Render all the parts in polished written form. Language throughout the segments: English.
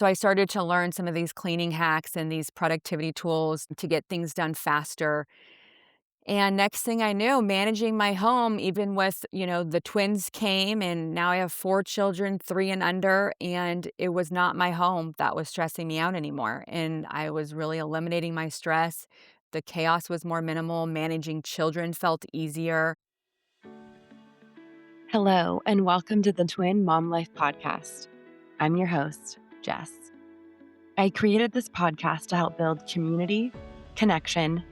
So I started to learn some of these cleaning hacks and these productivity tools to get things done faster. And next thing I knew, managing my home, even with, the twins came and now I have 4 children, 3 and under, and it was not my home that was stressing me out anymore. And I was really eliminating my stress. The chaos was more minimal. Managing children felt easier. Hello, and welcome to the Twin Mom Life Podcast. I'm your host, Jess. I created this podcast to help build community, connection,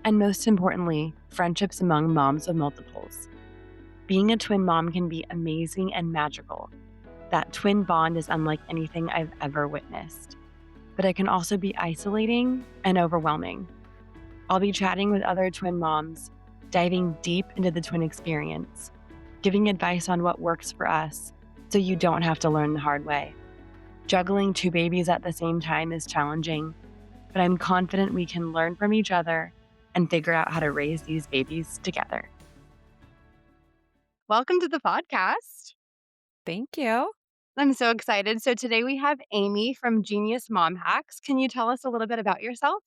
and most importantly, friendships among moms of multiples. Being a twin mom can be amazing and magical. That twin bond is unlike anything I've ever witnessed. But it can also be isolating and overwhelming. I'll be chatting with other twin moms, diving deep into the twin experience, giving advice on what works for us so you don't have to learn the hard way. Juggling 2 babies at the same time is challenging, but I'm confident we can learn from each other and figure out how to raise these babies together. Welcome to the podcast. Thank you. I'm so excited. So today we have Amy from Genius Mom Hacks. Can you tell us a little bit about yourself?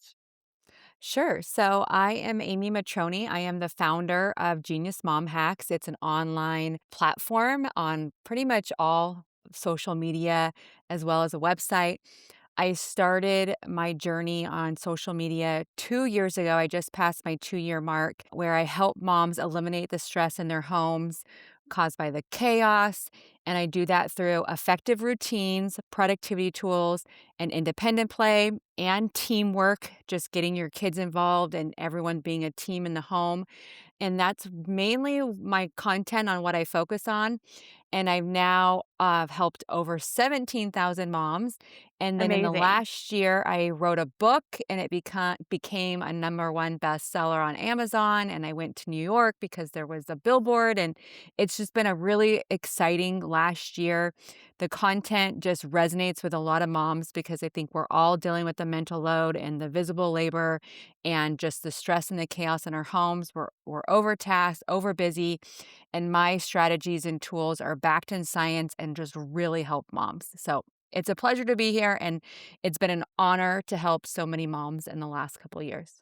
Sure. So I am Amy Motroni. I am the founder of Genius Mom Hacks. It's an online platform on pretty much all social media as well as a website. I started my journey on social media 2 years ago. I just passed my 2 year mark where I help moms eliminate the stress in their homes caused by the chaos. And I do that through effective routines, productivity tools, and independent play and teamwork, just getting your kids involved and everyone being a team in the home. And that's mainly my content on what I focus on. And I've now helped over 17,000 moms. And then in the Amazing. last year, I wrote a book and it became a #1 bestseller on Amazon. And I went to New York because there was a billboard. And it's just been a really exciting last year. The content just resonates with a lot of moms because I think we're all dealing with the mental load and the visible labor and just the stress and the chaos in our homes. We're overtasked, overbusy, and my strategies and tools are backed in science and just really help moms. So it's a pleasure to be here, and it's been an honor to help so many moms in the last couple of years.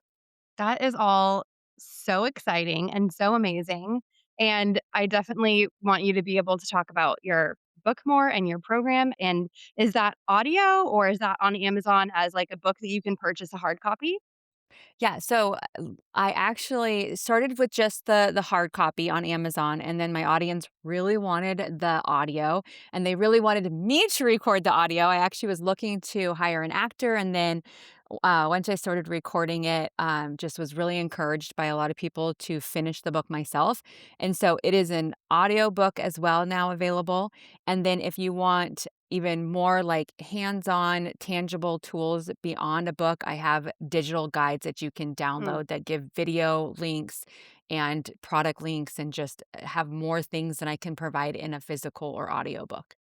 That is all so exciting and so amazing. And I definitely want you to be able to talk about your book more and your program. And is that audio or is that on Amazon as like a book that you can purchase a hard copy? Yeah, so I actually started with just the hard copy on Amazon, and then my audience really wanted the audio, and they really wanted me to record the audio. I actually was looking to hire an actor, and then once I started recording it, just was really encouraged by a lot of people to finish the book myself. And so it is an audio book as well now available. And then if you want even more like hands-on tangible tools beyond a book, I have digital guides that you can Mm, download that give video links and product links and just have more things than I can provide in a physical or audio book.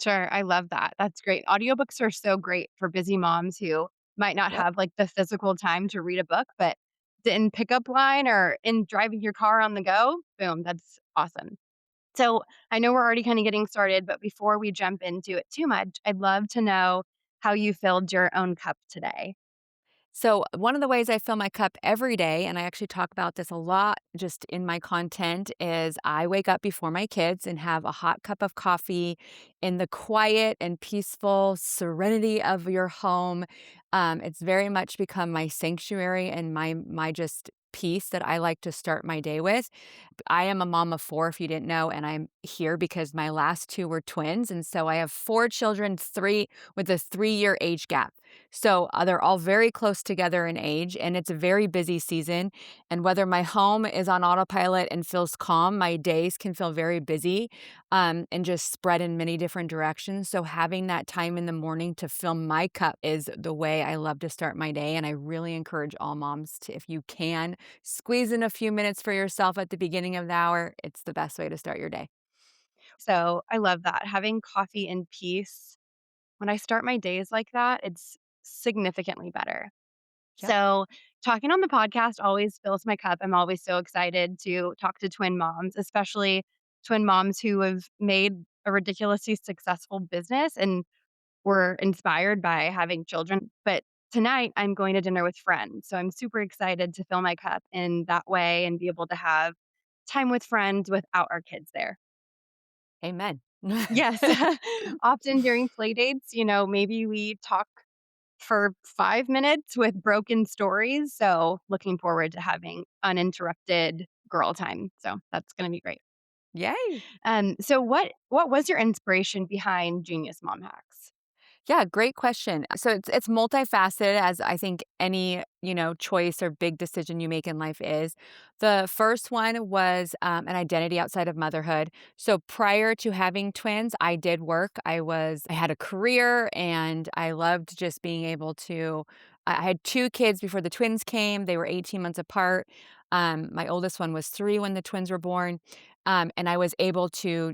sure. I love that. That's great. Audiobooks are so great for busy moms who might not Yep. have like the physical time to read a book, but in pickup line or in driving your car on the go, boom, that's awesome. So I know we're already kind of getting started, but before we jump into it too much, I'd love to know how you filled your own cup today. So, one of the ways I fill my cup every day, and I actually talk about this a lot just in my content, is I wake up before my kids and have a hot cup of coffee in the quiet and peaceful serenity of your home. It's very much become my sanctuary and my just peace that I like to start my day with. I am a mom of 4, if you didn't know, and I'm here because my last 2 were twins, and so I have 4 children, 3 with a 3-year age gap. So, they're all very close together in age, and it's a very busy season, and whether my home is on autopilot and feels calm, my days can feel very busy, and just spread in many different directions, so having that time in the morning to fill my cup is the way I love to start my day, and I really encourage all moms to, if you can, squeeze in a few minutes for yourself at the beginning of the hour. It's the best way to start your day. So I love that. Having coffee in peace. When I start my days like that, it's significantly better. Yep. So, talking on the podcast always fills my cup. I'm always so excited to talk to twin moms, especially twin moms who have made a ridiculously successful business and were inspired by having children. But tonight I'm going to dinner with friends. So I'm super excited to fill my cup in that way and be able to have time with friends without our kids there. Amen. Yes. Often during play dates, maybe we talk for 5 minutes with broken stories. So looking forward to having uninterrupted girl time. So that's going to be great. Yay. So what was your inspiration behind Genius Mom Hacks? Yeah, great question. So it's multifaceted as I think any, choice or big decision you make in life is. The first one was an identity outside of motherhood. So prior to having twins, I did work. I had a career and I loved just being able to I had two kids before the twins came. They were 18 months apart. My oldest one was 3 when the twins were born. And I was able to,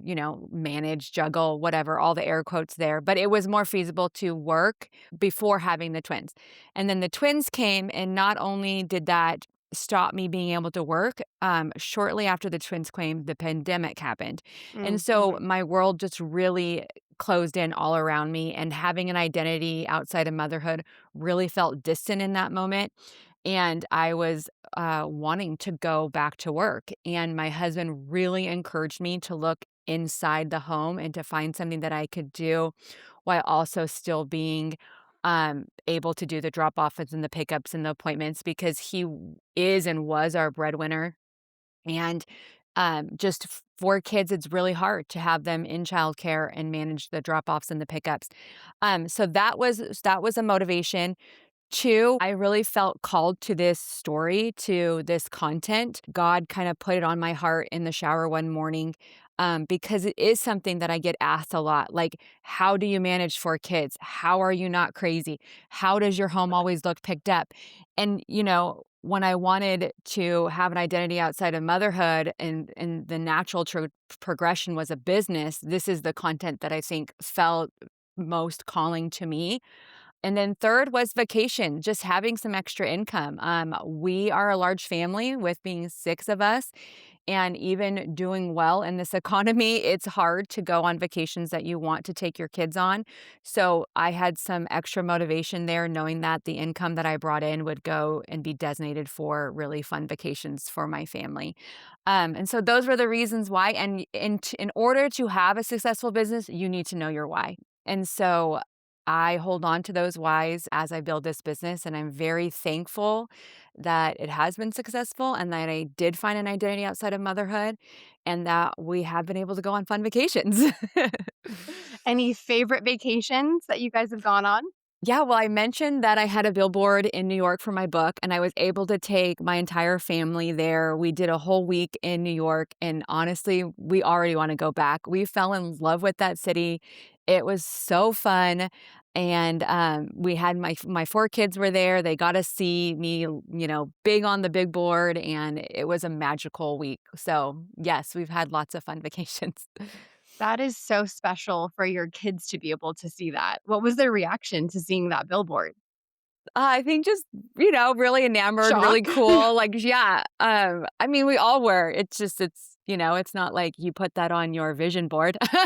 manage, juggle, whatever, all the air quotes there. But it was more feasible to work before having the twins. And then the twins came, and not only did that stop me being able to work, shortly after the twins came, the pandemic happened. And so Mm-hmm. my world just really closed in all around me, and having an identity outside of motherhood really felt distant in that moment. And I was wanting to go back to work. And my husband really encouraged me to look inside the home and to find something that I could do while also still being able to do the drop offs and the pickups and the appointments because is and was our breadwinner. And just 4 kids, it's really hard to have them in childcare and manage the drop offs and the pickups. So that was a motivation. 2, I really felt called to this story, to this content. God kind of put it on my heart in the shower one morning, because it is something that I get asked a lot, like, "How do you manage 4 kids? How are you not crazy? How does your home always look picked up?" And, when I wanted to have an identity outside of motherhood and the natural progression was a business, this is the content that I think felt most calling to me. And then third was vacation, just having some extra income. We are a large family with being 6 of us, and even doing well in this economy, it's hard to go on vacations that you want to take your kids on. So I had some extra motivation there, knowing that the income that I brought in would go and be designated for really fun vacations for my family. And so those were the reasons why. And in order to have a successful business, you need to know your why. And so I hold on to those whys as I build this business, and I'm very thankful that it has been successful and that I did find an identity outside of motherhood and that we have been able to go on fun vacations. Any favorite vacations that you guys have gone on? Yeah, well, I mentioned that I had a billboard in New York for my book, and I was able to take my entire family there. We did a whole week in New York, and honestly, we already want to go back. We fell in love with that city. It was so fun, and we had my 4 kids were there. They got to see me, big on the big board, and it was a magical week. So yes, we've had lots of fun vacations. That is so special for your kids to be able to see that. What was their reaction to seeing that billboard? I think just, really enamored, really Shock? cool, like, yeah, I mean, we all were. It's just it's not like you put that on your vision board. So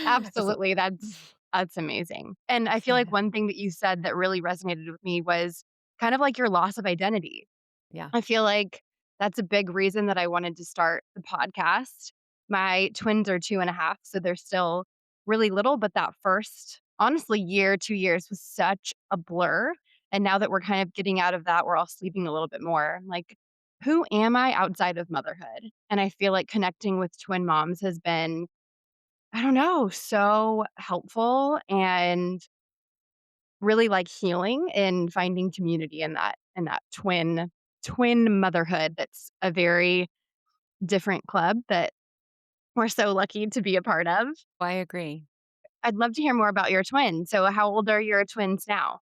Absolutely, that's amazing. And I feel like yeah, one thing that you said that really resonated with me was kind of like your loss of identity. yeah. I feel like that's a big reason that I wanted to start the podcast. My twins are 2.5, so they're still really little, but that first, honestly, year, 2 years was such a blur. And now that we're kind of getting out of that, we're all sleeping a little bit more. Like, who am I outside of motherhood? And I feel like connecting with twin moms has been, I don't know, so helpful and really, like, healing and finding community in that twin motherhood that's a very different club that we're so lucky to be a part of. I agree. I'd love to hear more about your twins. So how old are your twins now?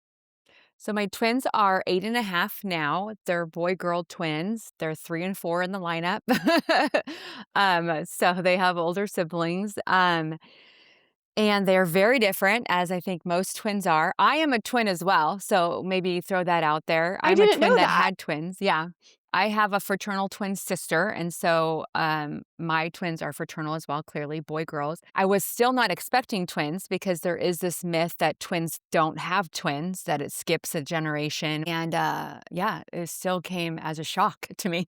So my twins are 8.5 now. They're boy-girl twins. They're 3 and 4 in the lineup. So they have older siblings, and they're very different, as I think most twins are. I am a twin as well, so maybe throw that out there. I I'm a didn't twin know that that. had twins, yeah. I have a fraternal twin sister, and so, my twins are fraternal as well, clearly, boy, girls. I was still not expecting twins because there is this myth that twins don't have twins, that it skips a generation, and, yeah, it still came as a shock to me.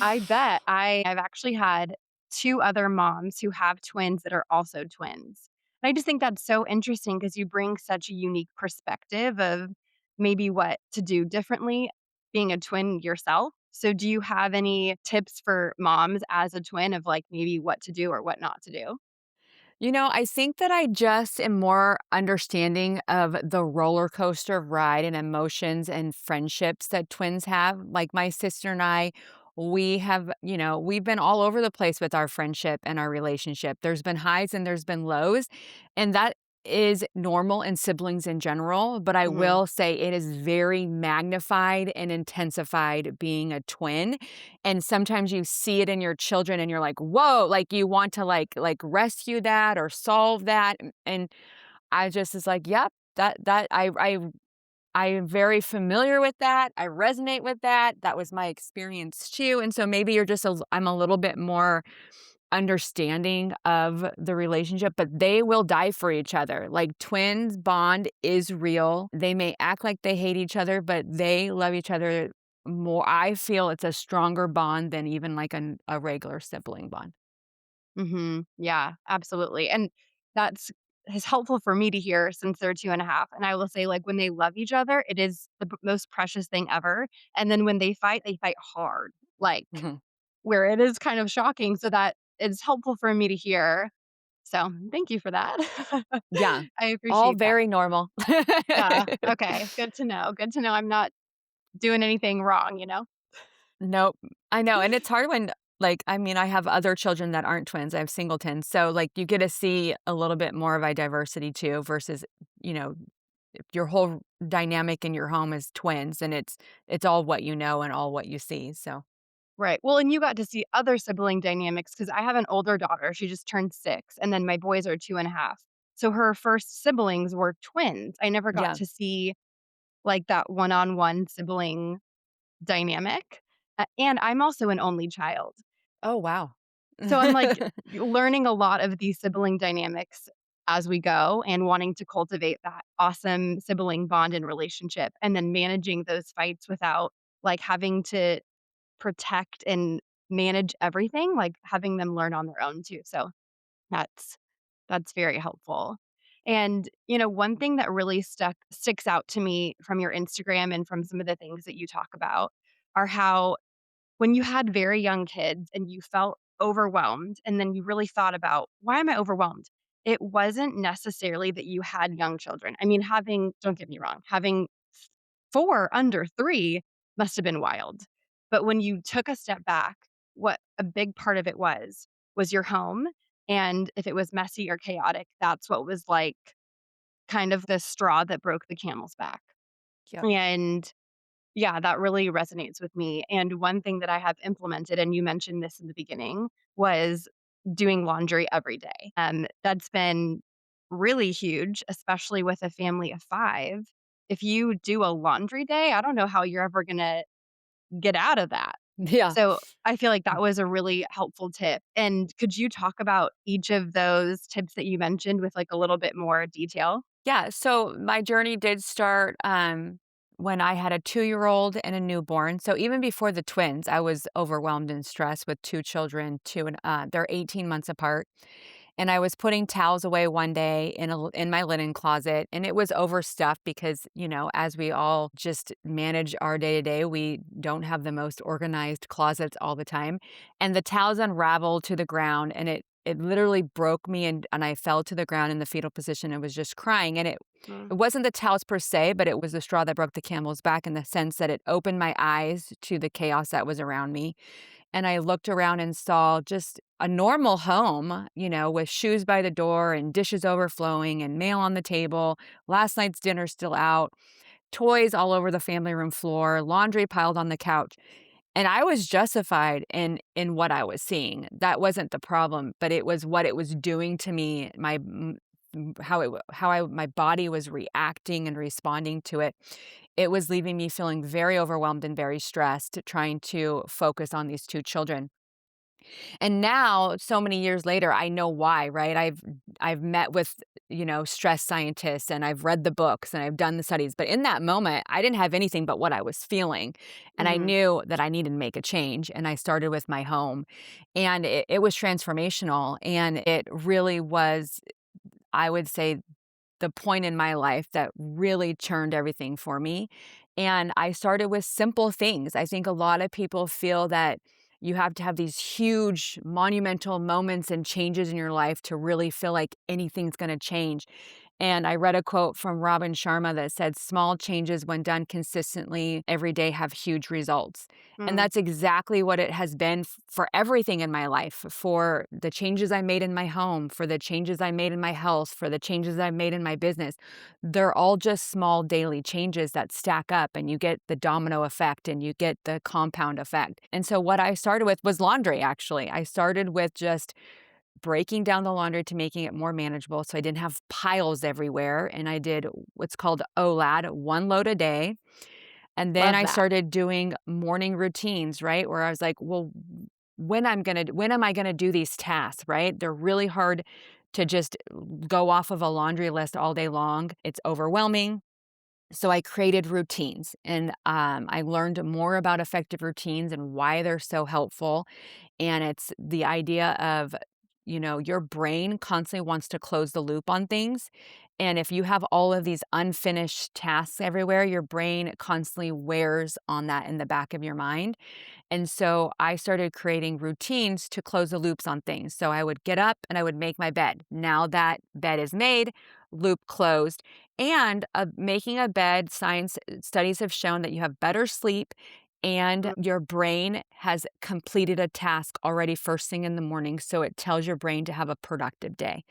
I bet. I've actually had 2 other moms who have twins that are also twins. And I just think that's so interesting because you bring such a unique perspective of maybe what to do differently being a twin yourself. So do you have any tips for moms as a twin of, like, maybe what to do or what not to do? I think that I just am more understanding of the roller coaster ride and emotions and friendships that twins have. Like my sister and I, we've been all over the place with our friendship and our relationship. There's been highs and there's been lows, and that is normal in siblings in general. But I Mhm. will say it is very magnified and intensified being a twin, and sometimes you see it in your children and you're like, "Whoa," like, you want to, like, rescue that or solve that, and I just is like, "Yep, that I am very familiar with that, I resonate with that, that was my experience too," and so maybe you're just I'm a little bit more understanding of the relationship, but they will die for each other. Like, twins bond is real. They may act like they hate each other, but they love each other more. I feel it's a stronger bond than even like a regular sibling bond. Mhm. Yeah, absolutely. And that's is helpful for me to hear since they're 2.5. And I will say, like, when they love each other, it is the most precious thing ever. And then when they fight hard, like, Mhm. where it is kind of shocking. So that it's helpful for me to hear. So thank you for that. Yeah, I all appreciate that. very normal. Yeah. Okay. Good to know. Good to know I'm not doing anything wrong? Nope. I know, and it's hard when I mean, I have other children that aren't twins, I have singletons, so, like, you get to see a little bit more of a diversity too versus, you know, if your whole dynamic in your home is twins, and it's all what you know and all what you see, so Right. Well, and you got to see other sibling dynamics because I have an older daughter. She just turned 6, and then my boys are 2.5. So her first siblings were twins. I never got yeah. to see like that one-on-one sibling dynamic. And I'm also an only child. Oh, wow. So I'm like learning a lot of these sibling dynamics as we go and wanting to cultivate that awesome sibling bond and relationship and then managing those fights without like having to protect and manage everything, like, having them learn on their own too, so that's that's very helpful. And, one thing that really sticks out to me from your Instagram and from some of the things that you talk about are how when you had very young kids and you felt overwhelmed and then you really thought about, "Why am I overwhelmed?" It wasn't necessarily that you had young children. I mean, having don't get me wrong, having 4 under 3 must have been wild. But when you took a step back, what a big part of it was your home, and if it was messy or chaotic, that's what was, like, kind of the straw that broke the camel's back. Yep. And yeah, that really resonates with me. And one thing that I have implemented, and you mentioned this in the beginning, was doing laundry every day. That's been really huge, especially with a family of 5. If you do a laundry day, I don't know how you're ever going to get out of that. Yeah. So I feel like that was a really helpful tip. And could you talk about each of those tips that you mentioned with like a little bit more detail? Yeah, so my journey did start, when I had a two-year-old and a newborn, so even before the twins, I was overwhelmed and stressed with 2 children, 2 and they're 18 months apart, and I was putting towels away one day in my linen closet, and it was overstuffed because, as we all just manage our day-to-day, we don't have the most organized closets all the time, and the towels unraveled to the ground, and it literally broke me, and I fell to the ground in the fetal position and was just crying, and Mm, it wasn't the towels per se, but it was the straw that broke the camel's back in the sense that it opened my eyes to the chaos that was around me, and I looked around and saw just a normal home, with shoes by the door and dishes overflowing and mail on the table, last night's dinner still out, toys all over the family room floor, laundry piled on the couch. And I was justified in what I was seeing. That wasn't the problem, but it was what it was doing to me, my how I my body was reacting and responding to it, it was leaving me feeling very overwhelmed and very stressed trying to focus on these 2 children. And now, so many years later, I know why, right? I've met with, stress scientists and I've read the books and I've done the studies, but in that moment, I didn't have anything but what I was feeling. And I Mhm. knew that I needed to make a change. And I started with my home. And it was transformational. And it really was, I would say, the point in my life that really churned everything for me. And I started with simple things. I think a lot of people feel that you have to have these huge monumental moments and changes in your life to really feel like anything's going to change. And I read a quote from Robin Sharma that said, "Small changes, when done consistently every day, have huge results." And Mm. that's exactly what it has been for everything in my life, for the changes I made in my home, for the changes I made in my health, for the changes I made in my business. They're all just small daily changes that stack up, and you get the domino effect and you get the compound effect. And so, what I started with was laundry, actually. I started with just breaking down the laundry to making it more manageable so I didn't have piles everywhere. And I did what's called OLAD, 1 load a day. And then Love I that. started doing morning routines, right? Where I was like, well, when am I gonna do these tasks, right? They're really hard to just go off of a laundry list all day long. It's overwhelming. So I created routines and I learned more about effective routines and why they're so helpful. And it's the idea of, your brain constantly wants to close the loop on things. And if you have all of these unfinished tasks everywhere, your brain constantly wears on that in the back of your mind. And so I started creating routines to close the loops on things. So I would get up and I would make my bed. Now that bed is made, loop closed. And making a bed, science studies have shown that you have better sleep and Mm, your brain has completed a task already first thing in the morning. So it tells your brain to have a productive day.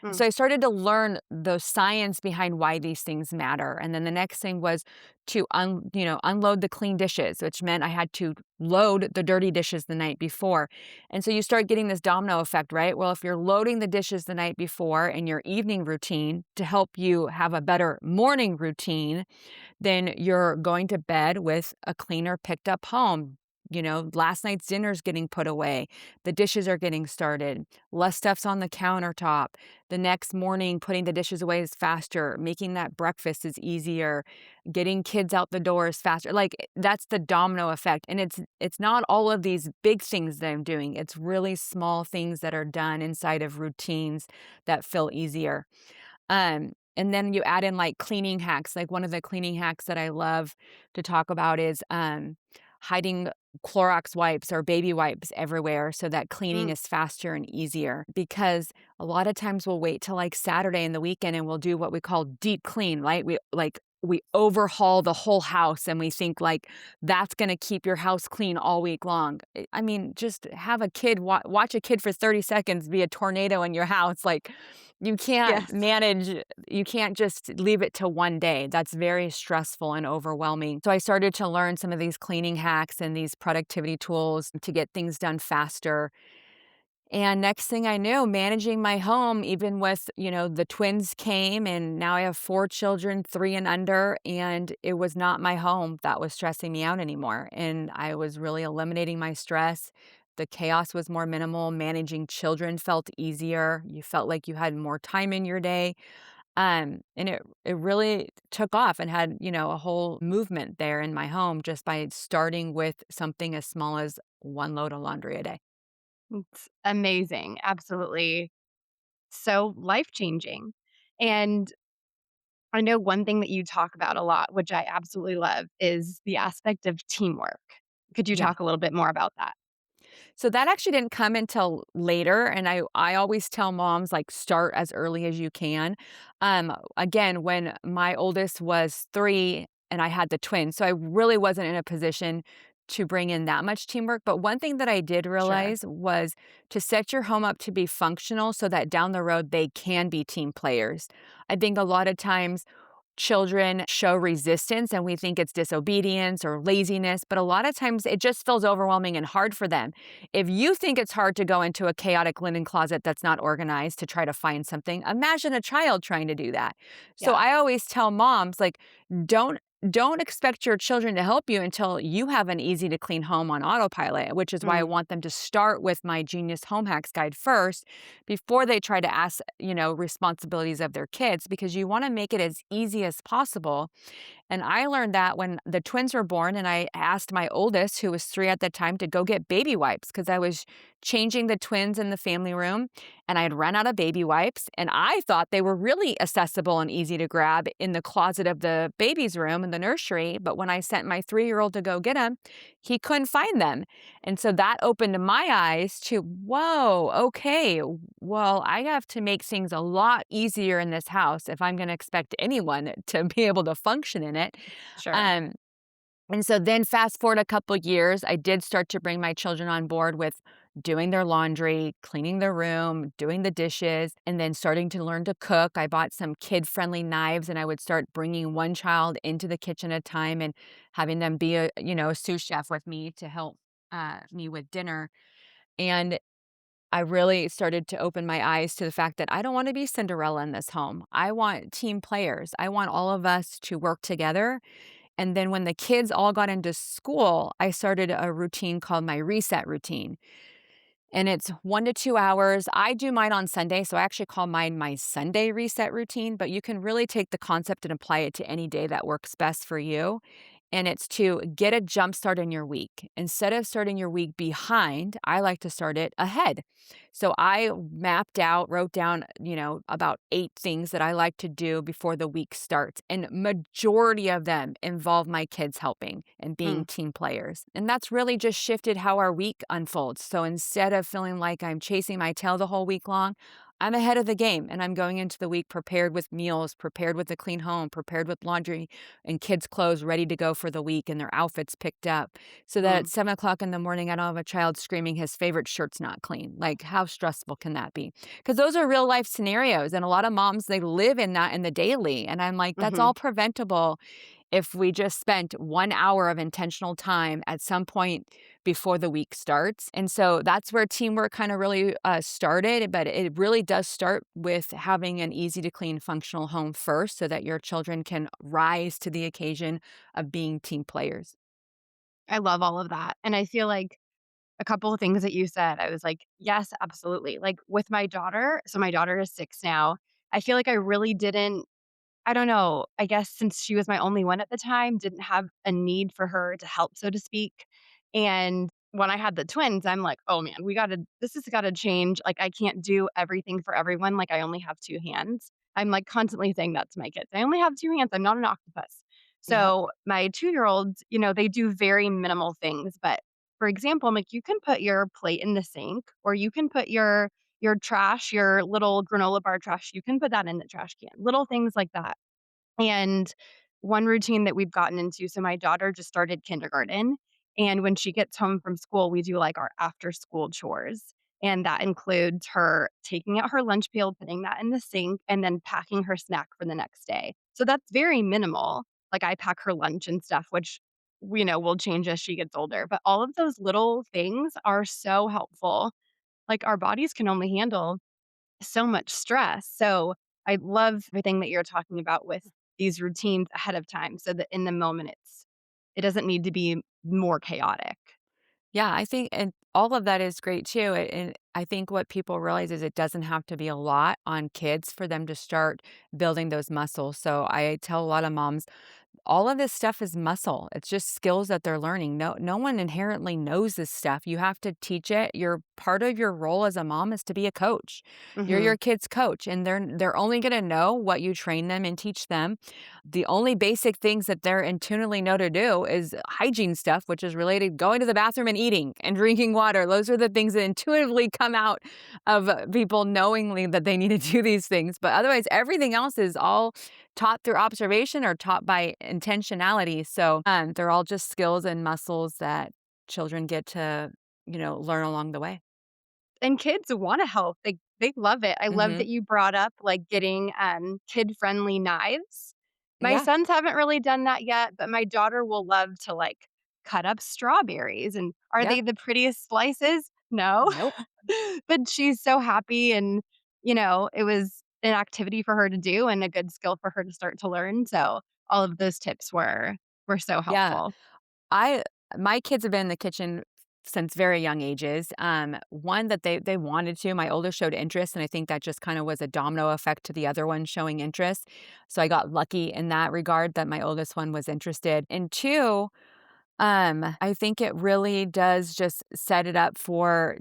mm. So I started to learn the science behind why these things matter. And then the next thing was to unload the clean dishes, which meant I had to load the dirty dishes the night before. And so you start getting this domino effect, right? Well, if you're loading the dishes the night before in your evening routine to help you have a better morning routine, then you're going to bed with a cleaner, picked up home. Last night's dinner's getting put away. The dishes are getting started. Less stuff's on the countertop. The next morning, putting the dishes away is faster. Making that breakfast is easier. Getting kids out the door is faster. Like that's the domino effect. And it's not all of these big things that I'm doing. It's really small things that are done inside of routines that feel easier. And then you add in like cleaning hacks. Like one of the cleaning hacks that I love to talk about is hiding Clorox wipes or baby wipes everywhere so that cleaning Mm. is faster and easier. Because a lot of times we'll wait till like Saturday and the weekend and we'll do what we call deep clean, right? We overhaul the whole house and we think like that's going to keep your house clean all week long. I mean, just have a kid watch a kid for 30 seconds be a tornado in your house. Like you can't Yes. manage, you can't just leave it to one day. That's very stressful and overwhelming. So I started to learn some of these cleaning hacks and these productivity tools to get things done faster. And next thing I knew, managing my home, even with, the twins came and now I have 4 children, 3 and under, and it was not my home that was stressing me out anymore. And I was really eliminating my stress. The chaos was more minimal. Managing children felt easier. You felt like you had more time in your day. And it really took off and had, a whole movement there in my home just by starting with something as small as 1 load of laundry a day. It's amazing. Absolutely. So life-changing. And I know one thing that you talk about a lot, which I absolutely love, is the aspect of teamwork. Could you Yeah. talk a little bit more about that? So that actually didn't come until later, and I always tell moms, like, start as early as you can. Again, when my oldest was 3 and I had the twins, so I really wasn't in a position to bring in that much teamwork, but one thing that I did Sure. realize was to set your home up to be functional so that down the road they can be team players. I think a lot of times children show resistance and we think it's disobedience or laziness, but a lot of times it just feels overwhelming and hard for them. If you think it's hard to go into a chaotic linen closet that's not organized to try to find something, imagine a child trying to do that. So Yeah. I always tell moms, like, don't don't expect your children to help you until you have an easy to clean home on autopilot, which is why I Mm, want them to start with my Genius Home Hacks Guide first before they try to ask, responsibilities of their kids, because you want to make it as easy as possible. And I learned that when the twins were born, and I asked my oldest, who was 3 at the time, to go get baby wipes because I was changing the twins in the family room and I had run out of baby wipes. And I thought they were really accessible and easy to grab in the closet of the baby's room in the nursery. But when I sent my 3-year-old to go get them, he couldn't find them. And so that opened my eyes to, whoa, okay, well, I have to make things a lot easier in this house if I'm going to expect anyone to be able to function in it. sure. Um, and so then fast forward a couple years, I did start to bring my children on board with doing their laundry, cleaning their room, doing the dishes, and then starting to learn to cook. I bought some kid-friendly knives and I would start bringing one child into the kitchen at a time and having them be a sous chef with me to help me with dinner. And I really started to open my eyes to the fact that I don't want to be Cinderella in this home. I want team players. I want all of us to work together. And then when the kids all got into school, I started a routine called my reset routine. And it's 1 to 2 hours. I do mine on Sunday, so I actually call mine my Sunday reset routine, but you can really take the concept and apply it to any day that works best for you. And it's to get a jump start in your week. Instead of starting your week behind, I like to start it ahead. So I mapped out, wrote down, about 8 things that I like to do before the week starts. And majority of them involve my kids helping and being Mm, team players. And that's really just shifted how our week unfolds. So instead of feeling like I'm chasing my tail the whole week long, I'm ahead of the game and I'm going into the week prepared with meals, prepared with a clean home, prepared with laundry and kids' clothes ready to go for the week and their outfits picked up so that at mm, 7 o'clock in the morning, I don't have a child screaming his favorite shirt's not clean. Like, how stressful can that be? Because those are real life scenarios. And a lot of moms, they live in that in the daily. And I'm like, that's mhm. all preventable if we just spent 1 hour of intentional time at some point before the week starts. And so that's where teamwork kind of really started. But it really does start with having an easy to clean, functional home first so that your children can rise to the occasion of being team players. I love all of that, and I feel like a couple of things that you said, I was like, "Yes, absolutely." Like, with my daughter, so my daughter is 6 now, I feel like I really didn't, I don't know, I guess since she was my only one at the time, didn't have a need for her to help, so to speak. And when I had the twins, I'm like, "Oh, man, this has gotta change." Like, I can't do everything for everyone, like, I only have 2 hands. I'm, like, constantly saying that to my kids. "I only have 2 hands, I'm not an octopus." Yep. So, my two-year-olds, they do very minimal things, but, for example, I'm like, "You can put your plate in the sink, or you can put your trash, your little granola bar trash, you can put that in the trash can." Little things like that. And one routine that we've gotten into, so my daughter just started kindergarten, and when she gets home from school, we do, like, our after school chores, and that includes her taking out her lunch pail, putting that in the sink, and then packing her snack for the next day. So that's very minimal. Like, I pack her lunch and stuff, which, will change as she gets older, but all of those little things are so helpful. Like, our bodies can only handle so much stress. So I love everything that you're talking about with these routines ahead of time so that in the moment it doesn't need to be more chaotic. Yeah, I think and all of that is great too, and I think what people realize is it doesn't have to be a lot on kids for them to start building those muscles. So I tell a lot of moms, all of this stuff is muscle. It's just skills that they're learning. No one inherently knows this stuff. You have to teach it. Your part of your role as a mom is to be a coach. You're Mhm. your kid's coach and they're only going to know what you train them and teach them. The only basic things that they're intuitively know to do is hygiene stuff, which is related going to the bathroom and eating and drinking water. Those are the things that intuitively come out of people knowingly that they need to do these things. But otherwise, everything else is all taught through observation or taught by intentionality. So they're all just skills and muscles that children get to, learn along the way. And kids wanna help. They love it. I love Hmm. that you brought up, like, getting, kid-friendly knives. My Yeah, sons haven't really done that yet, but my daughter will love to, like, cut up strawberries, and are yeah. they the prettiest slices? No. Nope. But she's so happy and, it was an activity for her to do and a good skill for her to start to learn, so all of those tips were so Yeah. helpful. I my kids have been in the kitchen since very young ages. One that they wanted to. My oldest showed interest, and I think that just kind of was a domino effect to the other one showing interest. So I got lucky in that regard that my oldest one was interested. And two, I think it really does just set it up for,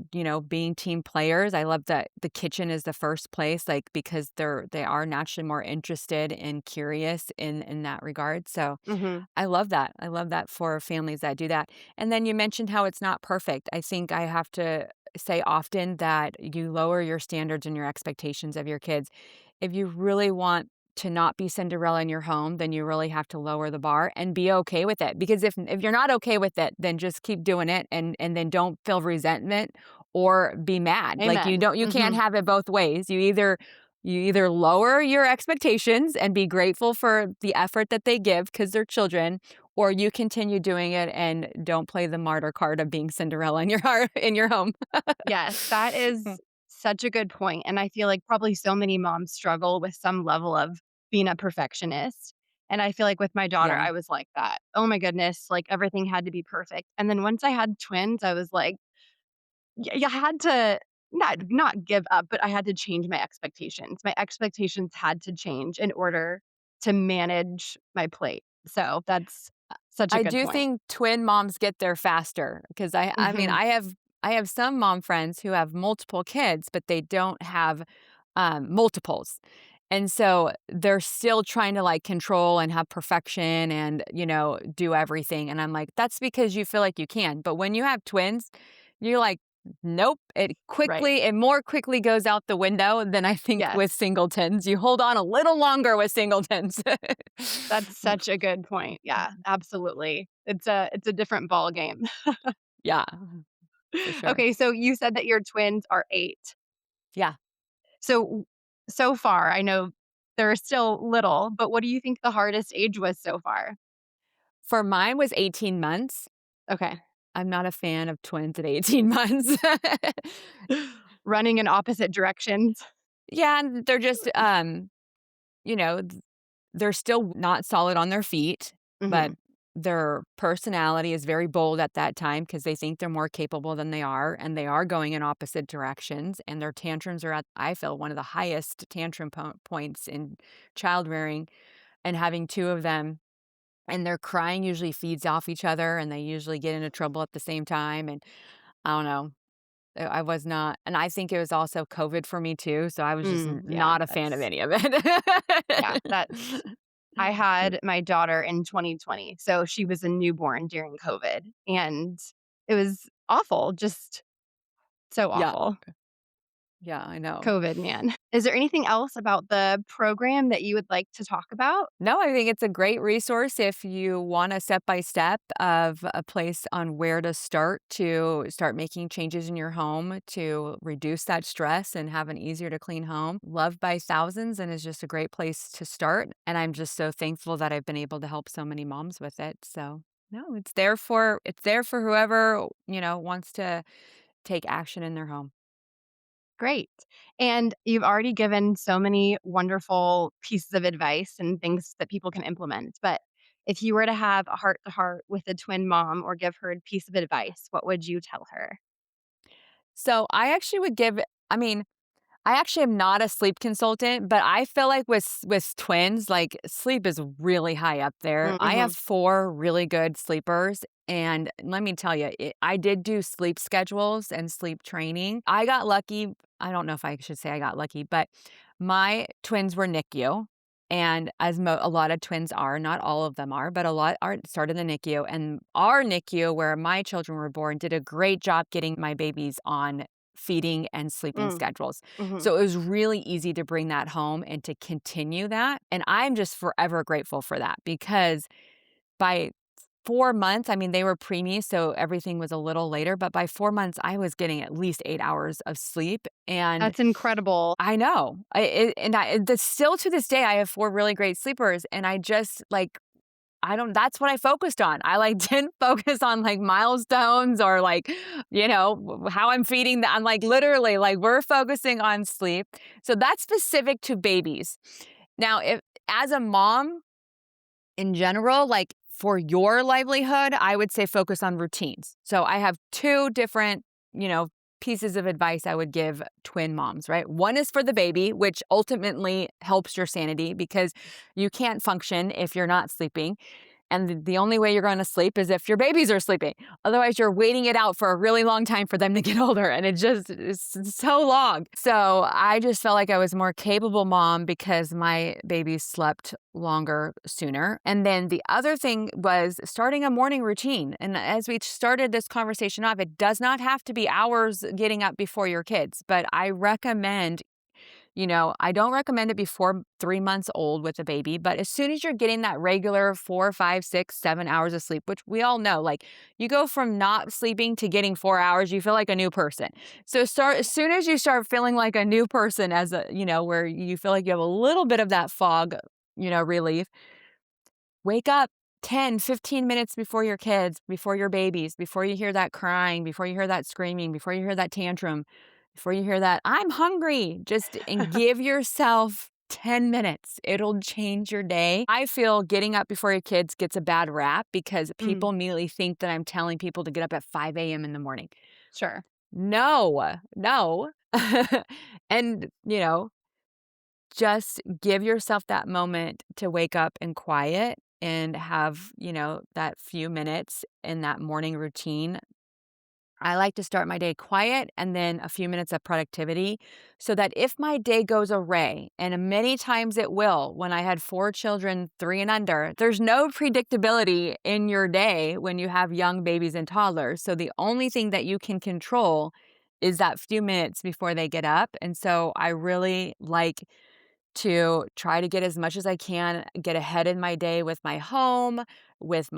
being team players. I love that the kitchen is the first place, like, because they are naturally more interested and curious in that regard. So Mhm. I love that. I love that for families that do that. And then you mentioned how it's not perfect. I think I have to say often that you lower your standards and your expectations of your kids. If you really want to not be Cinderella in your home, then you really have to lower the bar and be okay with it. Because if you're not okay with it, then just keep doing it and then don't feel resentment or be mad. Like Amen. you can't Mhm. have it both ways. You either lower your expectations and be grateful for the effort that they give because 'cause they're children, or you continue doing it and don't play the martyr card of being Cinderella in your heart in your home. Yes, that is such a good point, and I feel like probably so many moms struggle with some level of being a perfectionist, and I feel like with my daughter, Yeah. I was like that. Oh my goodness, like, everything had to be perfect, and then once I had twins, I was like, you had to not give up, but I had to change my expectations. My expectations had to change in order to manage my plate, so that's such a I good do point. think twin moms get there faster because I mean, Mhm. I have some mom friends who have multiple kids, but they don't have, multiples. And so they're still trying to, like, control and have perfection and, do everything, and I'm like, "That's because you feel like you can." But when you have twins, you're like, "Nope." Right. It more quickly goes out the window than I think with Yes. singletons. You hold on a little longer with singletons. That's such a good point. Yeah, absolutely. It's a different ball game. Yeah, for sure. Okay, so you said that your twins are 8. Yeah. So so far, I know they're still little, but what do you think the hardest age was so far? For mine was 18 months. Okay. I'm not a fan of twins at 18 months. Running in opposite directions. Yeah, and they're just, you know, th they're still not solid on their feet, but Mhm. their personality is very bold at that time because they think they're more capable than they are, and they are going in opposite directions, and their tantrums are at, I feel, one of the highest tantrum points in child rearing, and having 2 of them, and their crying usually feeds off each other, and they usually get into trouble at the same time, and I don't know. I was not, and I think it was also COVID for me too, so I was just Yeah, not a fan of that's any of it. yeah, that's I had my daughter in 2020, so she was a newborn during COVID, and it was awful, just so Yeah, awful. yeah, I know. COVID, man. Is there anything else about the program that you would like to talk about? No, I think it's a great resource if you want a step by step of a place on where to start making changes in your home to reduce that stress and have an easier to clean home. Loved by thousands and is just a great place to start. And I'm just so thankful that I've been able to help so many moms with it. So no, it's there for whoever, wants to take action in their home. Great. And you've already given so many wonderful pieces of advice and things that people can implement. But if you were to have a heart to heart with a twin mom or give her a piece of advice, what would you tell her? So I actually would give I mean, I actually am not a sleep consultant, but I feel like with twins, like, sleep is really high up there. I have Mm-hmm. 4 really good sleepers, and let me tell you, I did do sleep schedules and sleep training. I got lucky. I don't know if I should say I got lucky, but my twins were NICU, and as a lot of twins are, not all of them are, but a lot are started in the NICU, and our NICU, where my children were born, did a great job getting my babies on feeding and sleeping schedules. Mm-hmm. So it was really easy to bring that home and to continue that, and I'm just forever grateful for that because by 4 months, I mean, they were preemies, so everything was a little later, but by 4 months, I was getting at least 8 hours of sleep, and That's incredible. I know. Still to this day, I have 4 really great sleepers, and I just, like, I don't that's what I focused on. I, like, didn't focus on, like, milestones or, like, how I'm feeding I'm, like, literally, like, we're focusing on sleep. So that's specific to babies. Now, if as a mom in general, like, for your livelihood, I would say focus on routines. So I have 2 different, you know, pieces of advice I would give twin moms, right? One is for the baby, which ultimately helps your sanity because you can't function if you're not sleeping. And the only way you're going to sleep is if your babies are sleeping. Otherwise, you're waiting it out for a really long time for them to get older. And it just is so long. So I just felt like I was more capable mom because my babies slept longer sooner. And then the other thing was starting a morning routine. And as we started this conversation off, it does not have to be hours getting up before your kids, but I recommend I don't recommend it before 3 months old with a baby, but as soon as you're getting that regular 4, 5, 6, 7 hours of sleep, which we all know, like you go from not sleeping to getting 4 hours, you feel like a new person. So as soon as you start feeling like a new person where you feel like you have a little bit of that fog, relief, wake up 10, 15 minutes before your kids, before your babies, before you hear that crying, before you hear that screaming, before you hear that tantrum, before you hear that, I'm hungry, and give yourself 10 minutes. It'll change your day. I feel getting up before your kids gets a bad rap because Mm, people immediately think that I'm telling people to get up at 5 a.m. in the morning. sure. No, no. And, just give yourself that moment to wake up and quiet and have, that few minutes in that morning routine. I like to start my day quiet and then a few minutes of productivity so that if my day goes awry, and many times it will when I had 4 children, 3 and under, there's no predictability in your day when you have young babies and toddlers. So the only thing that you can control is that few minutes before they get up. And so I really like to try to get as much as I can, get ahead in my day with my home, with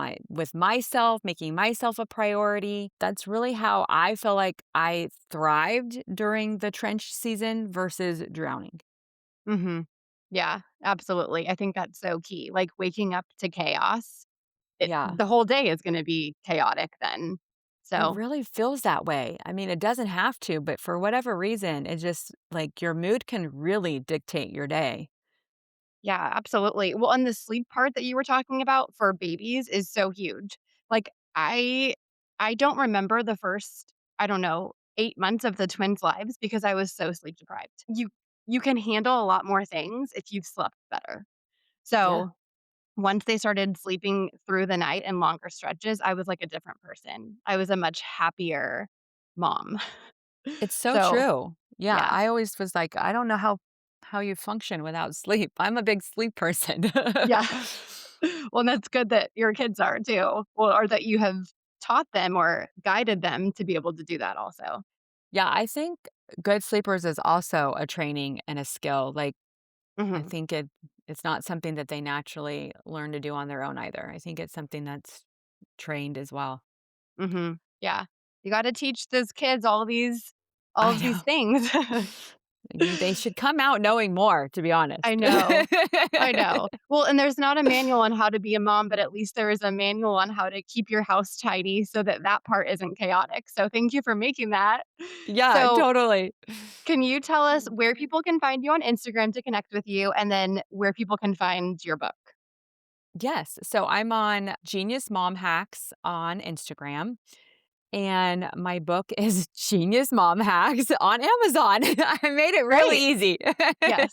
myself, making myself a priority. That's really how I feel like I thrived during the trench season versus drowning. Mhm. Yeah, absolutely. I think that's so key. Like, waking up to chaos, Yeah. the whole day is gonna be chaotic then. It So, really feels that way. I mean, it doesn't have to, but for whatever reason, it just like your mood can really dictate your day. yeah, absolutely. Well, and the sleep part that you were talking about for babies is so huge. Like, I don't remember the first, I don't know, 8 months of the twins' lives because I was so sleep deprived. You can handle a lot more things if you've slept better. Yeah. So, once they started sleeping through the night in longer stretches, I was like a different person. I was a much happier mom. It's so So, true. Yeah, yeah. I always was like, I don't know how you function without sleep. I'm a big sleep person. Yeah. Well, and that's good that your kids are too. Well, or that you have taught them or guided them to be able to do that also. Yeah, I think good sleepers is also a training and a skill. Like, I Mhm. think it's not something that they naturally learn to do on their own either. I think it's something that's trained as well. Mhm. Yeah. You gotta teach those kids all I of these know. things. They should come out knowing more, to be honest. I know. I know. Well, and there's not a manual on how to be a mom, but at least there is a manual on how to keep your house tidy so that that part isn't chaotic. So thank you for making that. Yeah, So, totally. can you tell us where people can find you on Instagram to connect with you and then where people can find your book? Yes. So I'm on Genius Mom Hacks on Instagram. And my book is Genius Mom Hacks on Amazon. I made it really Great. easy. Yes.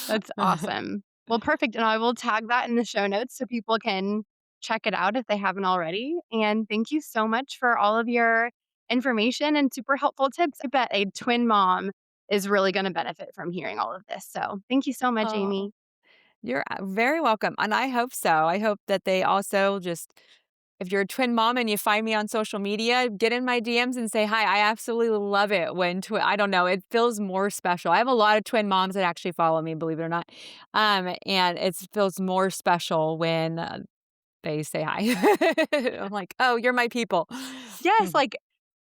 That's awesome. Well, perfect. And I will tag that in the show notes so people can check it out if they haven't already. And thank you so much for all of your information and super helpful tips. I bet a twin mom is really going to benefit from hearing all of this. So thank you so much, Oh, Amy. you're very welcome. And I hope so. I hope that they also just, if you're a twin mom and you find me on social media, get in my DMs and say hi. I absolutely love it when I don't know, it feels more special. I have a lot of twin moms that actually follow me, believe it or not. And it feels more special when they say hi. I'm like, "Oh, you're my people." Yes, Mhm. like,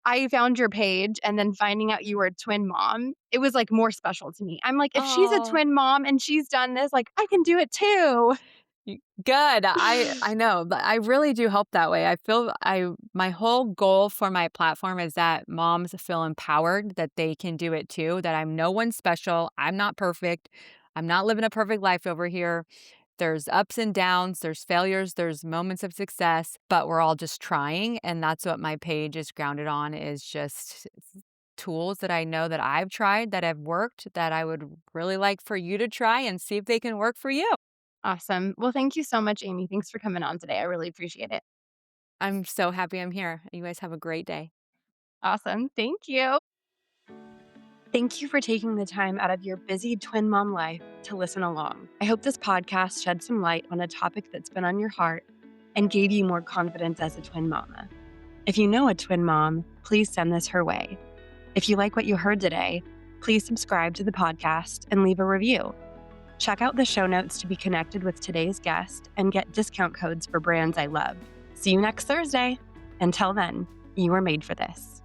I found your page and then finding out you were a twin mom, it was, like, more special to me. I'm like, "If she's a Oh. twin mom and she's done this, like, I can do it too." Good. I know, but I really do hope that way. I feel I my whole goal for my platform is that moms feel empowered that they can do it too, that I'm no one special. I'm not perfect. I'm not living a perfect life over here. There's ups and downs, there's failures, there's moments of success, but we're all just trying, and that's what my page is grounded on is just tools that I know that I've tried that have worked that I would really like for you to try and see if they can work for you. Awesome. Well, thank you so much, Amy. Thanks for coming on today. I really appreciate it. I'm so happy I'm here. You guys have a great day. Awesome. Thank you. Thank you for taking the time out of your busy twin mom life to listen along. I hope this podcast shed some light on a topic that's been on your heart and gave you more confidence as a twin mama. If you know a twin mom, please send this her way. If you like what you heard today, please subscribe to the podcast and leave a review. Check out the show notes to be connected with today's guest and get discount codes for brands I love. See you next Thursday. Until then, you were made for this.